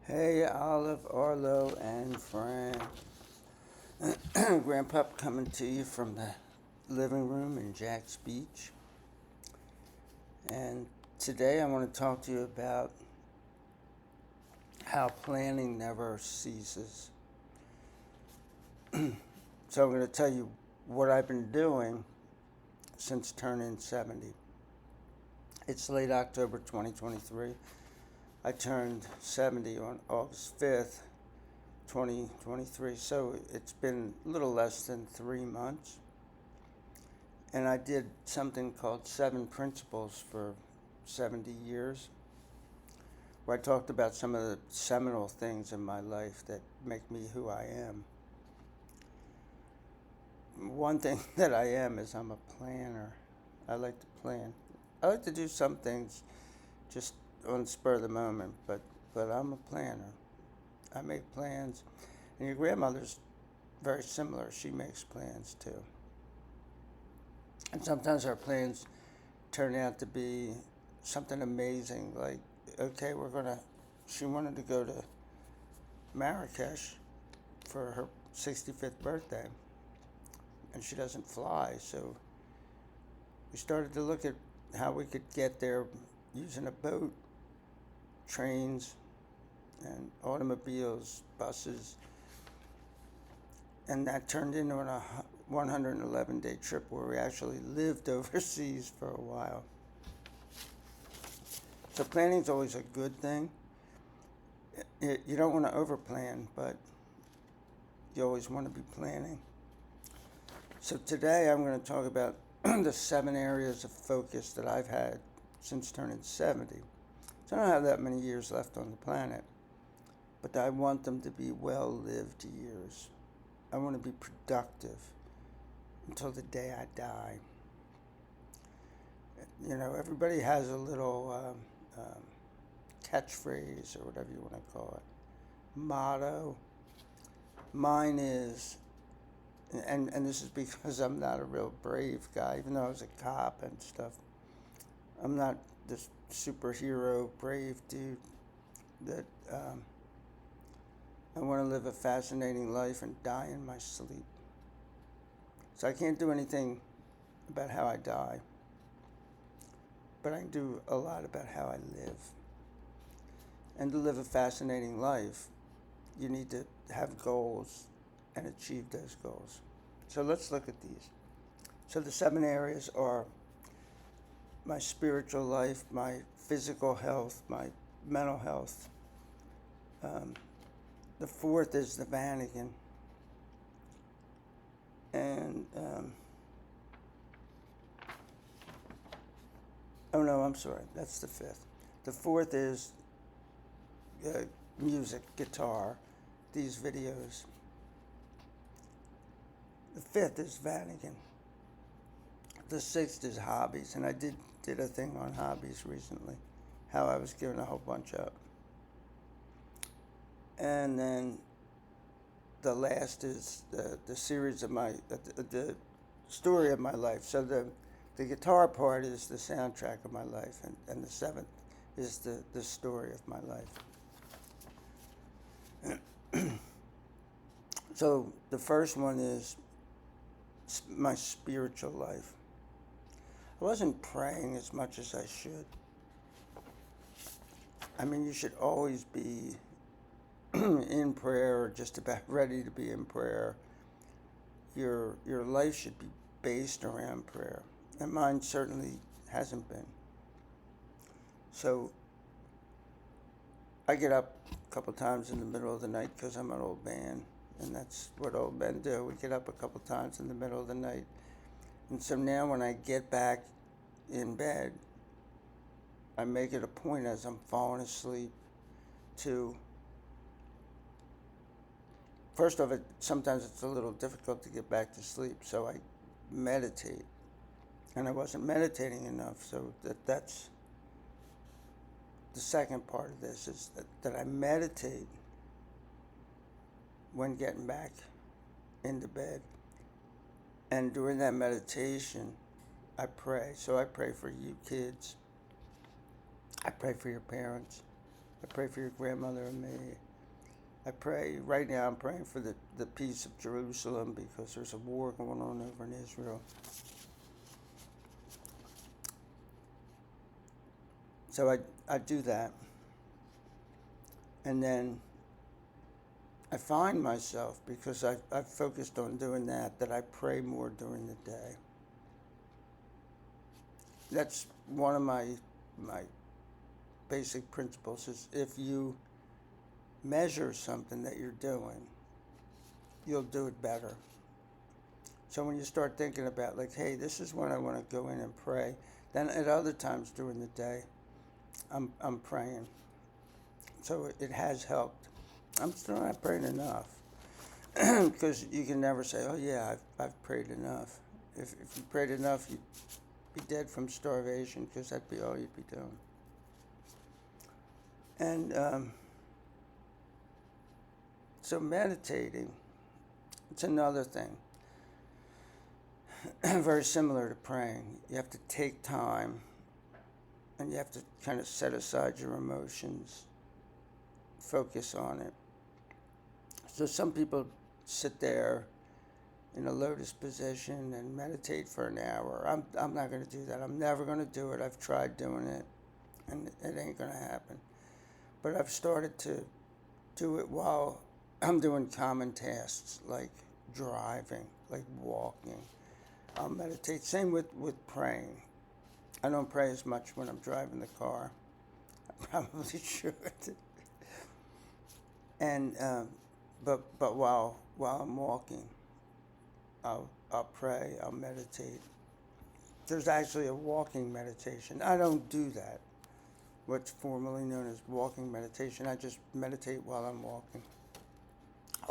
Hey, Olive, Arlo, and Fran. Grandpa coming to you from the living room in Jack's Beach. And today I want to talk to you about how planning never ceases. So I'm going to tell you what I've been doing since turning 70. It's late October 2023. I turned 70 on August 5th, 2023. So it's been a little less than 3 months. And I did something called Seven Principles for 70 years, where I talked about some of the seminal things in my life that make me who I am. One thing that I am is I'm a planner. I like to plan. I like to do some things just on the spur of the moment, but I'm a planner. I make plans. And your grandmother's very similar. She makes plans too. And sometimes our plans turn out to be something amazing. Like, okay, she wanted to go to Marrakesh for her 65th birthday, and she doesn't fly. So we started to look at how we could get there using a boat, trains, and automobiles, buses. And that turned into a 111-day trip where we actually lived overseas for a while. So planning is always a good thing. You don't want to overplan, but you always want to be planning. So today I'm going to talk about the 7 areas of focus that I've had since turning 70. So I don't have that many years left on the planet, but I want them to be well-lived years. I want to be productive until the day I die. You know, everybody has a little catchphrase or whatever you want to call it, motto. Mine is, and this is because I'm not a real brave guy, even though I was a cop and stuff. I'm not this superhero brave dude that I want to live a fascinating life and die in my sleep. So I can't do anything about how I die, but I can do a lot about how I live. And to live a fascinating life, you need to have goals and achieve those goals. So let's look at these. So the 7 areas are my spiritual life, my physical health, my mental health. The 4th is the Vatican. And, oh no, I'm sorry, that's the 5th. The 4th is music, guitar, these videos. The 5th is Vatican. The 6th is hobbies, and I did a thing on hobbies recently, how I was giving a whole bunch up. And then the last is the series of the story of my life. So the guitar part is the soundtrack of my life, and the 7th is the story of my life. So the first one is my spiritual life. I wasn't praying as much as I should. I mean, you should always be in prayer or just about ready to be in prayer. Your life should be based around prayer, and mine certainly hasn't been. So I get up a couple times in the middle of the night because I'm an old man, and that's what old men do. We get up a couple times in the middle of the night. And so now when I get back in bed, I make it a point as I'm falling asleep to, first of it, sometimes it's a little difficult to get back to sleep, so I meditate. And I wasn't meditating enough, so that's the second part of this, is that I meditate when getting back into bed. And during that meditation, I pray. So I pray for you kids. I pray for your parents. I pray for your grandmother and me. I pray, right now I'm praying for the peace of Jerusalem because there's a war going on over in Israel. So I do that. And then I find myself, because I've focused on doing that I pray more during the day. That's one of my basic principles is if you measure something that you're doing, you'll do it better. So when you start thinking about like, hey, this is when I want to go in and pray, then at other times during the day, I'm praying. So it has helped. I'm still not praying enough because you can never say, oh yeah, I've prayed enough. If you prayed enough, you'd be dead from starvation because that'd be all you'd be doing. And so meditating, it's another thing. Very similar to praying. You have to take time and you have to kind of set aside your emotions, focus on it. So some people sit there in a lotus position and meditate for an hour. I'm not going to do that. I'm never going to do it. I've tried doing it and it ain't going to happen. But I've started to do it while I'm doing common tasks like driving, like walking. I'll meditate. Same with praying. I don't pray as much when I'm driving the car. I probably should. And but while I'm walking, I'll pray. I'll meditate. There's actually a walking meditation. I don't do that. What's formerly known as walking meditation. I just meditate while I'm walking.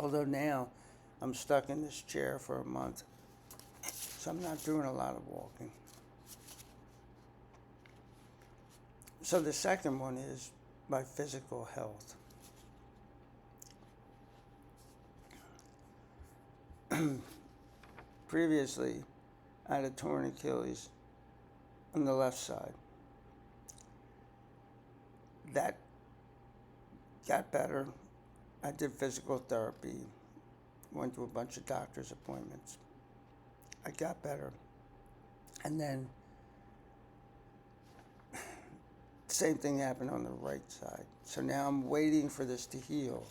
Although now I'm stuck in this chair for a month, so I'm not doing a lot of walking. So the second one is my physical health. Previously, I had a torn Achilles on the left side. That got better. I did physical therapy, went to a bunch of doctor's appointments. I got better. And then same thing happened on the right side. So now I'm waiting for this to heal.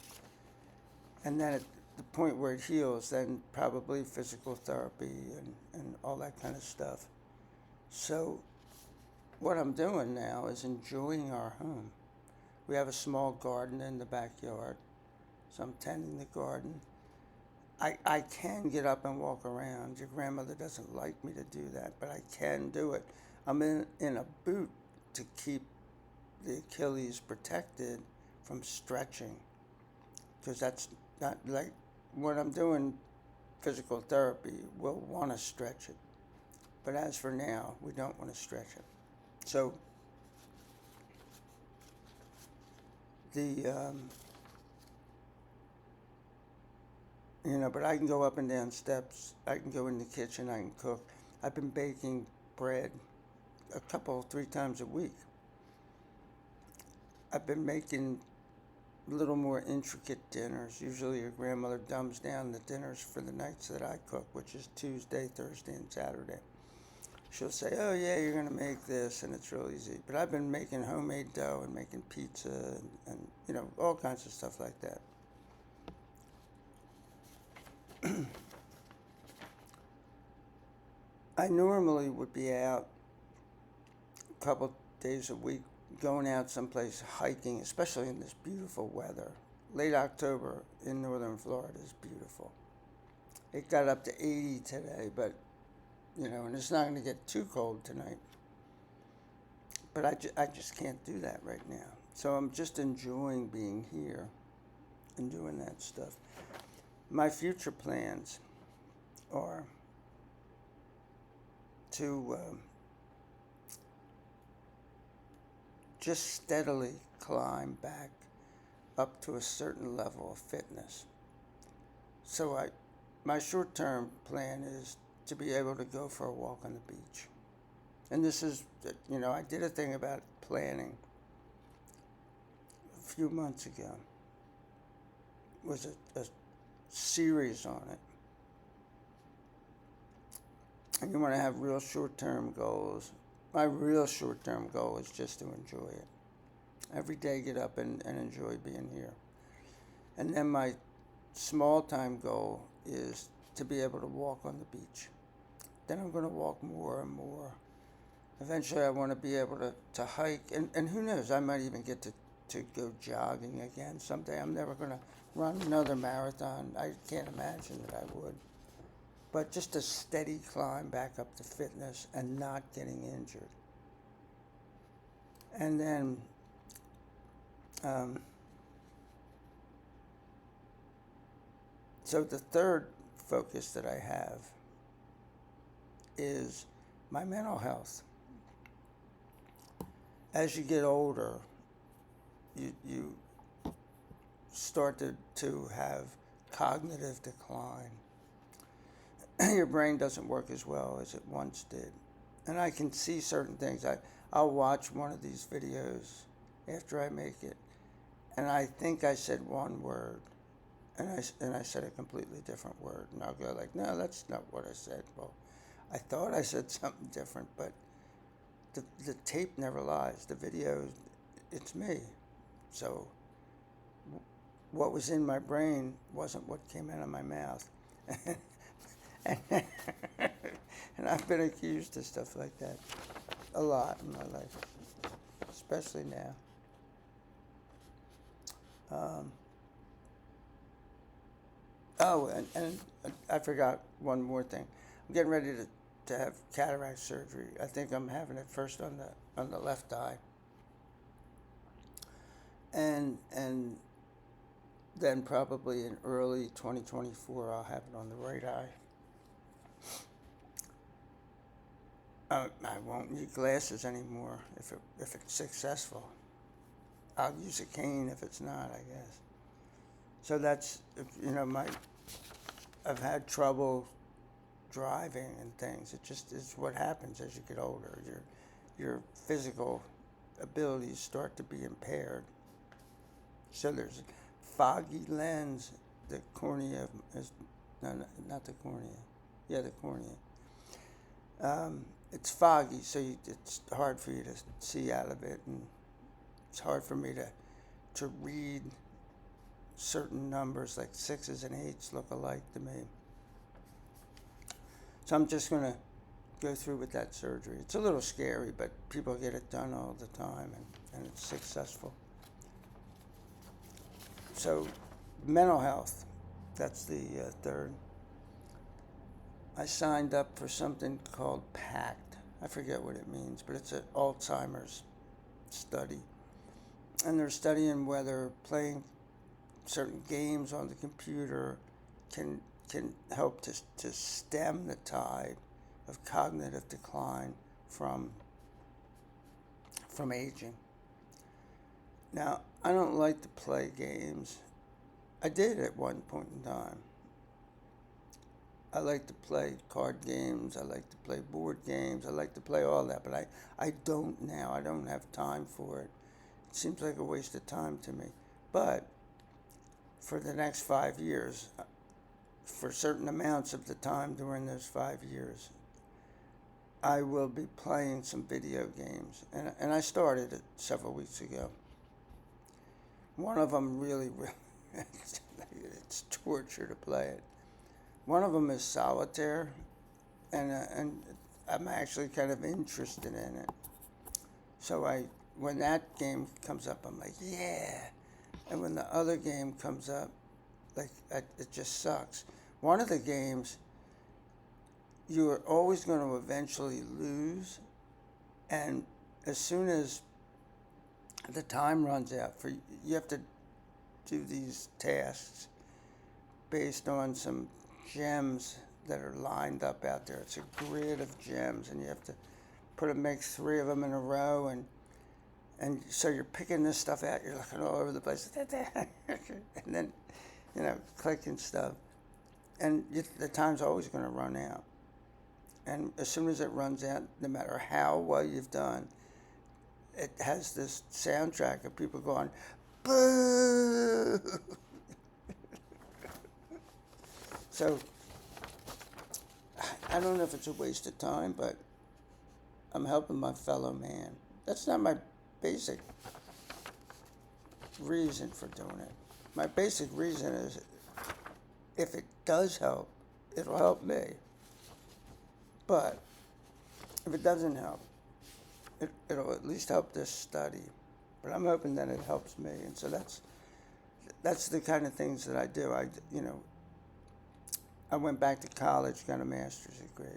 And then at the point where it heals, then probably physical therapy and all that kind of stuff. So what I'm doing now is enjoying our home. We have a small garden in the backyard, so I'm tending the garden. I can get up and walk around. Your grandmother doesn't like me to do that, but I can do it. I'm in a boot to keep the Achilles protected from stretching, because that's not like when I'm doing physical therapy, we'll want to stretch it. But as for now, we don't want to stretch it. So but I can go up and down steps. I can go in the kitchen. I can cook. I've been baking bread 3 times a week. I've been making a little more intricate dinners. Usually your grandmother dumbs down the dinners for the nights that I cook, which is Tuesday, Thursday, and Saturday. She'll say, oh yeah, you're going to make this, and it's real easy. But I've been making homemade dough and making pizza and all kinds of stuff like that. I normally would be out a couple days a week, going out someplace hiking, especially in this beautiful weather. Late October in northern Florida is beautiful. It got up to 80 today, but and it's not going to get too cold tonight. But I just can't do that right now. So I'm just enjoying being here and doing that stuff. My future plans are to just steadily climb back up to a certain level of fitness. So my short-term plan is to be able to go for a walk on the beach. And this is, I did a thing about planning few months ago was a series on it. And you want to have real short-term goals. My real short-term goal is just to enjoy it. Every day get up and enjoy being here. And then my small-time goal is to be able to walk on the beach. Then I'm going to walk more and more. Eventually I want to be able to hike, and who knows, I might even get to go jogging again someday. I'm never going to run another marathon. I can't imagine that I would. But just a steady climb back up to fitness and not getting injured. And then so the third focus that I have is my mental health. As you get older, you start to have cognitive decline. Your brain doesn't work as well as it once did. And I can see certain things. I'll watch one of these videos after I make it, and I think I said one word, and I said a completely different word. And I'll go like, no, that's not what I said. Well, I thought I said something different, but the tape never lies. The video, it's me. So what was in my brain wasn't what came out of my mouth. And I've been accused of stuff like that a lot in my life, especially now. And I forgot one more thing. I'm getting ready to have cataract surgery. I think I'm having it first on the left eye, and then probably in early 2024 I'll have it on the right eye. I won't need glasses anymore if it's successful. I'll use a cane if it's not, I guess. So that's, I've had trouble driving and things. It just is what happens as you get older. Your physical abilities start to be impaired. So there's foggy lens. The cornea is, no, not the cornea. Yeah, the cornea. It's foggy, so it's hard for you to see out of it, and it's hard for me to read certain numbers, like 6s and 8s look alike to me. So I'm just going to go through with that surgery. It's a little scary, but people get it done all the time, and it's successful. So mental health, that's the third. I signed up for something called PACT. I forget what it means, but it's an Alzheimer's study. And they're studying whether playing certain games on the computer can help to stem the tide of cognitive decline from aging. Now, I don't like to play games. I did at one point in time. I like to play card games. I like to play board games. I like to play all that, but I don't now. I don't have time for it. It seems like a waste of time to me. But for the next 5 years, for certain amounts of the time during those 5 years, I will be playing some video games. And I started it several weeks ago. One of them really it's torture to play it. One of them is solitaire, and I'm actually kind of interested in it. So when that game comes up, I'm like, yeah. And when the other game comes up, it just sucks. One of the games, you are always going to eventually lose, and as soon as the time runs out, you have to do these tasks based on some gems that are lined up out there. It's a grid of gems, and you have to make 3 of them in a row, and so you're picking this stuff out. You're looking all over the place, and then clicking stuff, and the time's always going to run out. And as soon as it runs out, no matter how well you've done, it has this soundtrack of people going, Boo! So, I don't know if it's a waste of time, but I'm helping my fellow man. That's not my basic reason for doing it. My basic reason is if it does help, it'll help me. But if it doesn't help, it'll at least help this study. But I'm hoping that it helps me, and so that's the kind of things that I do. I went back to college, got a master's degree,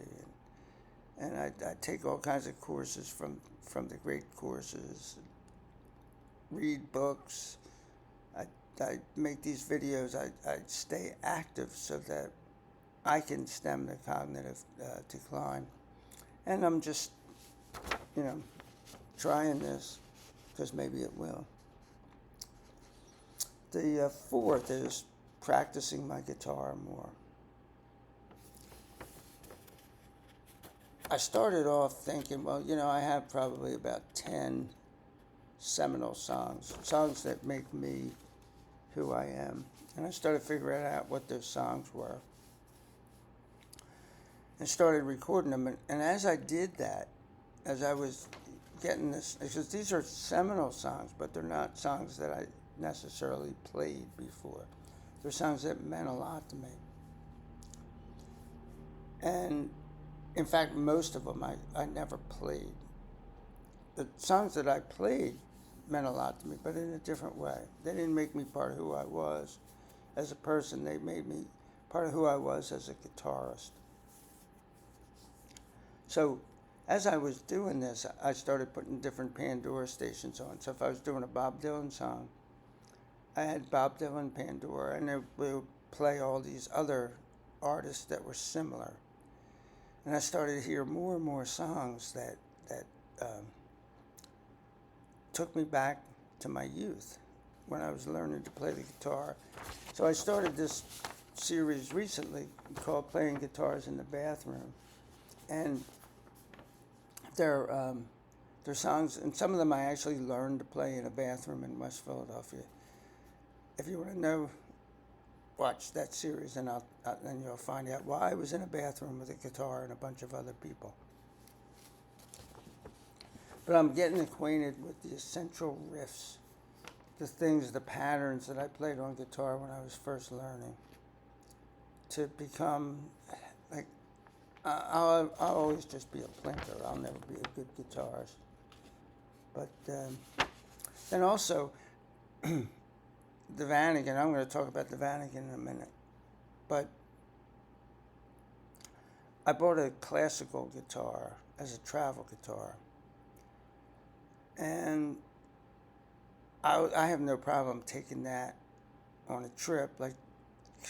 and I take all kinds of courses from the great courses, read books. I make these videos. I stay active so that I can stem the cognitive decline. And I'm just, trying this because maybe it will. The fourth is practicing my guitar more. I started off thinking, well, I have probably about 10 seminal songs that make me who I am. And I started figuring out what those songs were and started recording them. And as I did that, as I was getting this, because these are seminal songs, but they're not songs that I necessarily played before. They're songs that meant a lot to me. And in fact, most of them I never played. The songs that I played meant a lot to me, but in a different way. They didn't make me part of who I was as a person. They made me part of who I was as a guitarist. So as I was doing this, I started putting different Pandora stations on. So if I was doing a Bob Dylan song, I had Bob Dylan Pandora, and they would play all these other artists that were similar. And I started to hear more and more songs that took me back to my youth when I was learning to play the guitar. So I started this series recently called Playing Guitars in the Bathroom. And they're songs, and some of them I actually learned to play in a bathroom in West Philadelphia. If you want to know, watch that series, and then you'll find out why I was in a bathroom with a guitar and a bunch of other people. But I'm getting acquainted with the essential riffs, the patterns that I played on guitar when I was first learning, to become like, I'll always just be a plinker. I'll never be a good guitarist. But then also, the Vanagon, I'm going to talk about the Vanagon in a minute. But I bought a classical guitar as a travel guitar. And I have no problem taking that on a trip, like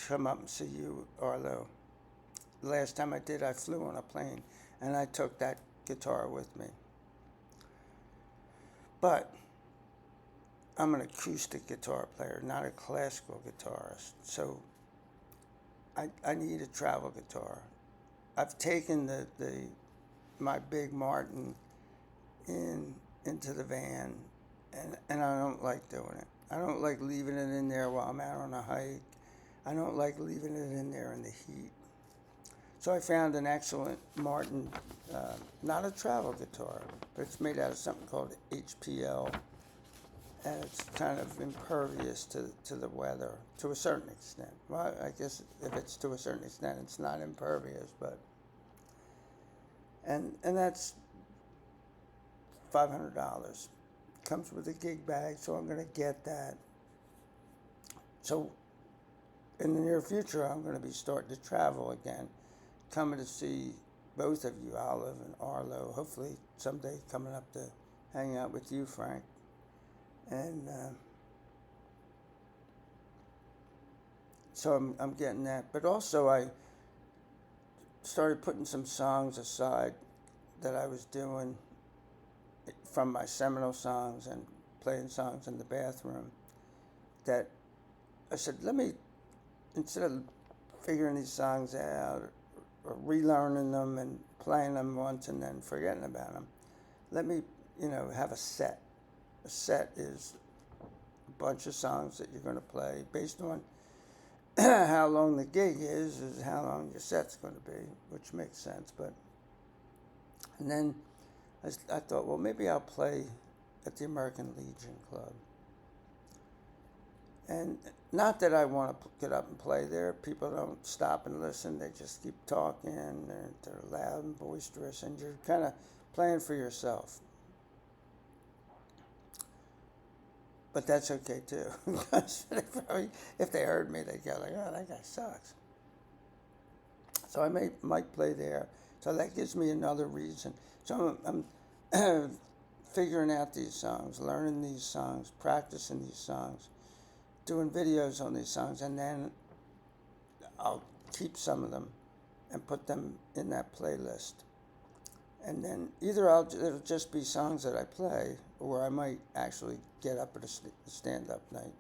come up and see you, Arlo. The last time I did, I flew on a plane, and I took that guitar with me. But I'm an acoustic guitar player, not a classical guitarist. So I need a travel guitar. I've taken my big Martin into the van, and I don't like doing it. I don't like leaving it in there while I'm out on a hike. I don't like leaving it in there in the heat. So I found an excellent Martin, not a travel guitar, but it's made out of something called HPL, and it's kind of impervious to the weather to a certain extent. Well, I guess if it's to a certain extent, it's not impervious, but and that's $500. Comes with a gig bag, so I'm going to get that. So in the near future, I'm going to be starting to travel again, coming to see both of you, Olive and Arlo, hopefully someday coming up to hang out with you, Frank. And so I'm getting that. But also I started putting some songs aside that I was doing from my seminal songs and playing songs in the bathroom, that I said, instead of figuring these songs out or relearning them and playing them once and then forgetting about them, let me, have a set. A set is bunch of songs that you're going to play based on how long the gig is how long your set's going to be, which makes sense. But and then I thought, well, maybe I'll play at the American Legion Club. And not that I want to get up and play there. People don't stop and listen. They just keep talking. They're loud and boisterous, and you're kind of playing for yourself. But that's okay too. Because if they heard me, they'd go like, "Oh, that guy sucks." So I might play there. So that gives me another reason. So I'm figuring out these songs, learning these songs, practicing these songs, doing videos on these songs, and then I'll keep some of them and put them in that playlist. And then either it'll just be songs that I play, or I might actually get up at a stand-up night,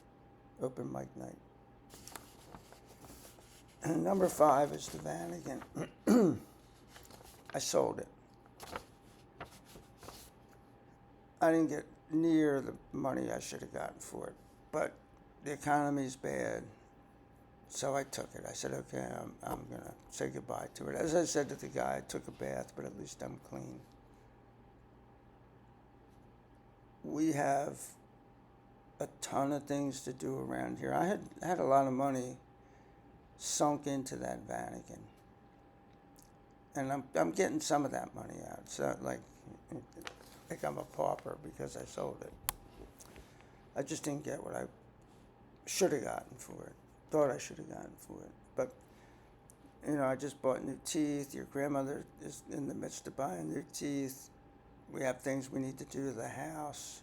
open mic night. And number 5 is the Vanagon. I sold it. I didn't get near the money I should have gotten for it, but the economy's bad, so I took it. I said, okay, I'm going to say goodbye to it. As I said to the guy, I took a bath, but at least I'm clean. We have a ton of things to do around here. I had a lot of money sunk into that Vanagon, and I'm getting some of that money out. It's not like I'm a pauper because I sold it. I just didn't get what I should have gotten for it. Thought I should have gotten for it. But, I just bought new teeth. Your grandmother is in the midst of buying new teeth. We have things we need to do to the house.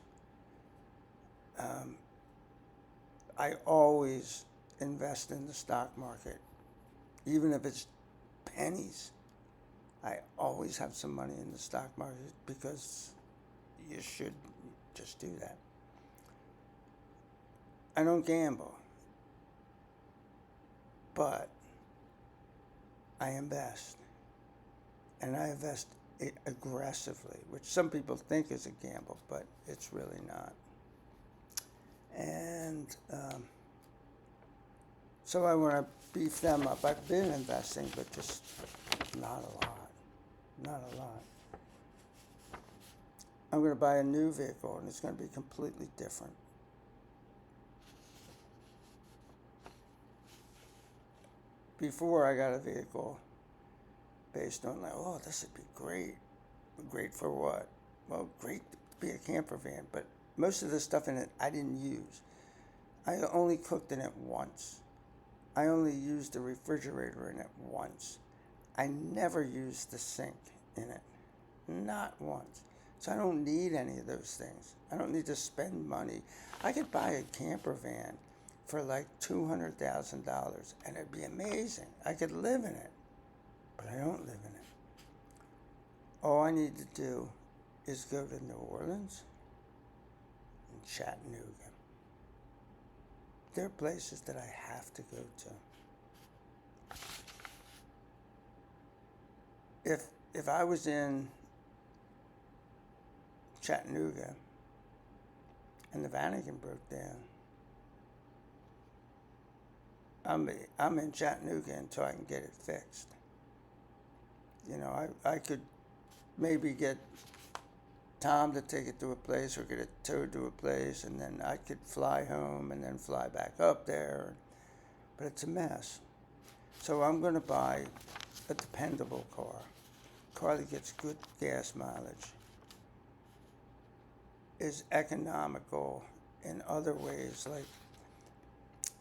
I always invest in the stock market, even if it's pennies. I always have some money in the stock market because you should just do that. I don't gamble, but I invest, and I invest aggressively, which some people think is a gamble, but it's really not. And so I want to beef them up. I've been investing, but just not a lot. Not a lot. I'm going to buy a new vehicle, and it's going to be completely different. Before I got a vehicle based on like, oh, this would be great. Great for what? Well, great to be a camper van, but most of the stuff in it I didn't use. I only cooked in it once. I only used the refrigerator in it once. I never used the sink in it. Not once. So I don't need any of those things. I don't need to spend money. I could buy a camper van for like $200,000 and it'd be amazing. I could live in it, but I don't live in it. All I need to do is go to New Orleans and Chattanooga. They're places that I have to go to. If I was in Chattanooga and the Vanagon broke down, I'm in Chattanooga until I can get it fixed. I could maybe get Tom to take it to a place or get it towed to a place, and then I could fly home and then fly back up there. But it's a mess. So I'm going to buy a dependable car, a car that gets good gas mileage, is economical in other ways, like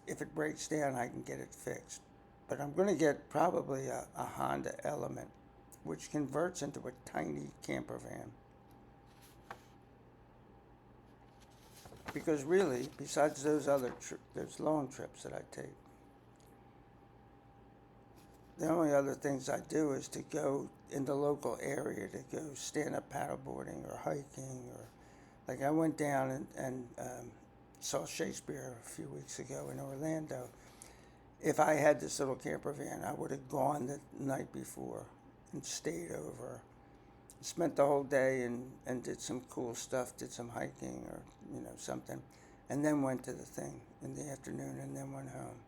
if it breaks down, I can get it fixed. But I'm going to get probably a Honda Element, which converts into a tiny camper van. Because really, besides those those long trips that I take, the only other things I do is to go in the local area to go stand-up paddleboarding or hiking, or like I went down and saw Shakespeare a few weeks ago in Orlando. If I had this little camper van, I would have gone the night before and stayed over, spent the whole day and did some cool stuff, did some hiking or something, and then went to the thing in the afternoon, and then went home.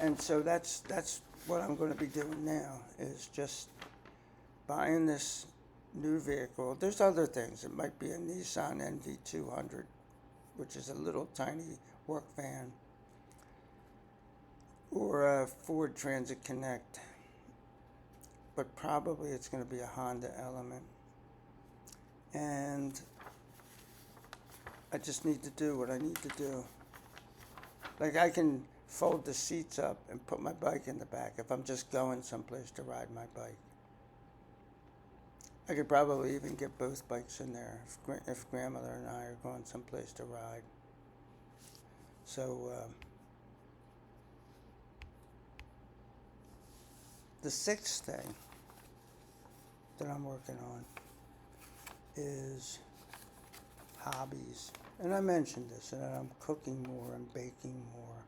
And so that's what I'm going to be doing now, is just buying this new vehicle. There's other things. It might be a Nissan NV200, which is a little tiny work van, or a Ford Transit Connect, but probably it's going to be a Honda Element. And I just need to do what I need to do. Like, I can fold the seats up and put my bike in the back if I'm just going someplace to ride my bike. I could probably even get both bikes in there if grandmother and I are going someplace to ride. So the sixth thing that I'm working on is hobbies. And I mentioned this, and I'm cooking more and baking more.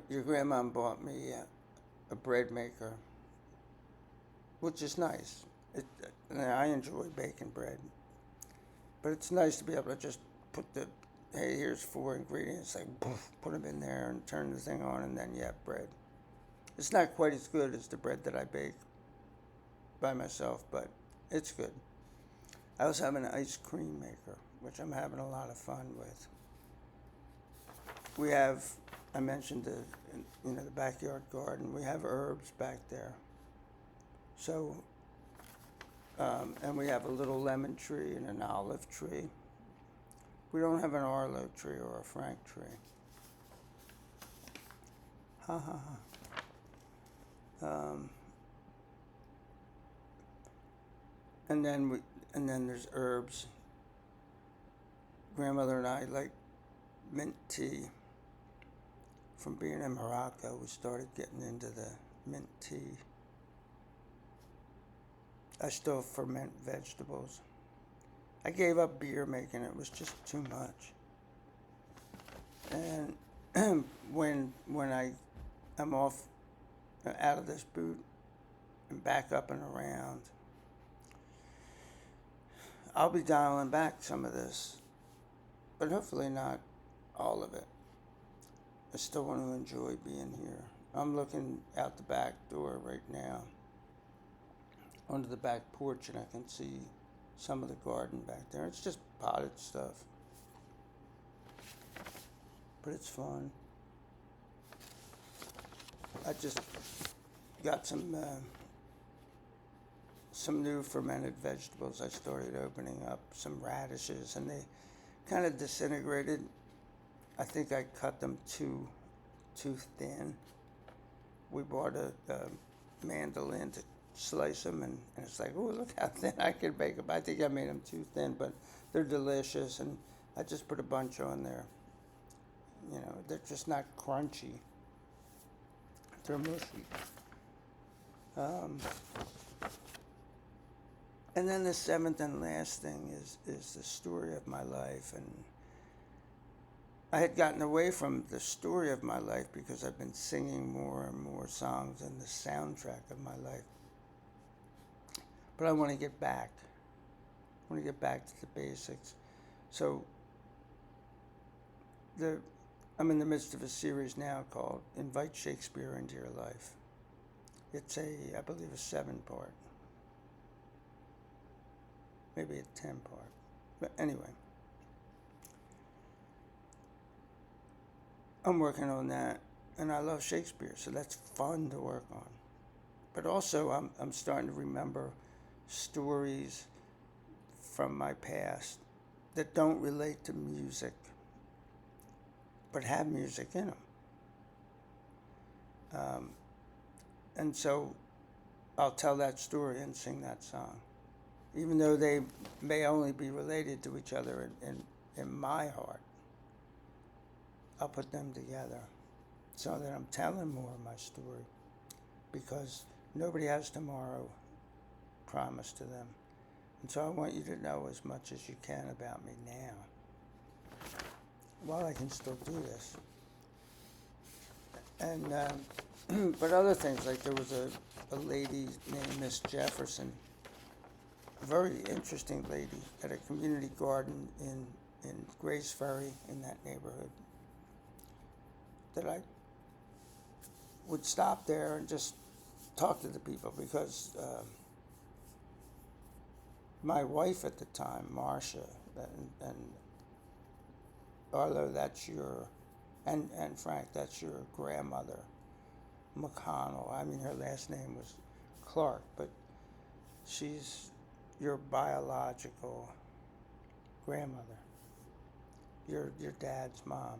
Your grandma bought me a bread maker, which is nice. I enjoy baking bread, but it's nice to be able to just put hey, here's 4 ingredients, like poof, put them in there and turn the thing on, and then you have bread. It's not quite as good as the bread that I bake by myself, but it's good. I also have an ice cream maker, which I'm having a lot of fun with. We have, I mentioned the backyard garden. We have herbs back there. So, and we have a little lemon tree and an olive tree. We don't have an Arlo tree or a Frank tree. Ha ha ha. And then there's herbs. Grandmother and I like mint tea. From being in Morocco, we started getting into the mint tea. I still ferment vegetables. I gave up beer making. It was just too much. And when I'm off out of this boot and back up and around, I'll be dialing back some of this, but hopefully not all of it. I still want to enjoy being here. I'm looking out the back door right now onto the back porch, and I can see some of the garden back there. It's just potted stuff, but it's fun. I just got some new fermented vegetables. I started opening up some radishes, and they kind of disintegrated. I think I cut them too thin. We bought a mandolin to slice them, and it's like, oh, look how thin I can make them. I think I made them too thin, but they're delicious, and I just put a bunch on there. They're just not crunchy. They're mushy. And then the seventh and last thing is the story of my life. And I had gotten away from the story of my life because I've been singing more and more songs in the soundtrack of my life. But I want to get back. I want to get back to the basics. So I'm in the midst of a series now called Invite Shakespeare into Your Life. It's I believe, a 7-part. Maybe a 10-part. But anyway. I'm working on that, and I love Shakespeare, so that's fun to work on. But also, I'm starting to remember stories from my past that don't relate to music, but have music in them. And so I'll tell that story and sing that song, even though they may only be related to each other in my heart. I'll put them together so that I'm telling more of my story, because nobody has tomorrow promised to them. And so I want you to know as much as you can about me now, while I can still do this. And but other things, like there was a lady named Miss Jefferson very interesting lady at a community garden in Grace Ferry in that neighborhood that I would stop there and just talk to the people because my wife at the time, Marcia, and Arlo, that's your, and Frank, that's your grandmother, McConnell. I mean, her last name was Clark, but she's your biological grandmother, your dad's mom.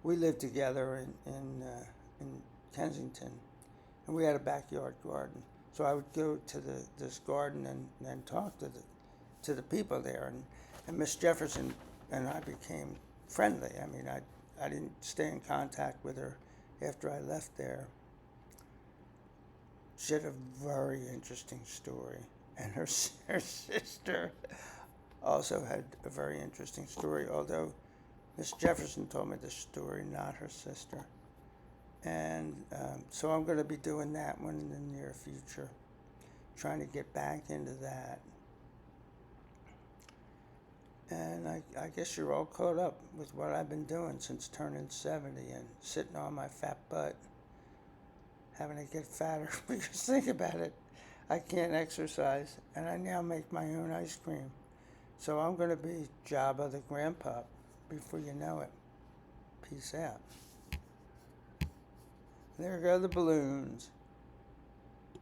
We lived together in Kensington, and we had a backyard garden. So I would go to this garden and talk to the people there, and Miss Jefferson and I became friendly. I mean, I didn't stay in contact with her after I left there. She had a very interesting story, and her sister also had a very interesting story, although Miss Jefferson told me the story, not her sister. And so I'm going to be doing that one in the near future, trying to get back into that. And I guess you're all caught up with what I've been doing since turning 70 and sitting on my fat butt, having to get fatter. Because think about it, I can't exercise, and I now make my own ice cream. So I'm going to be Jabba the Grandpup before you know it. Peace out. There go the balloons.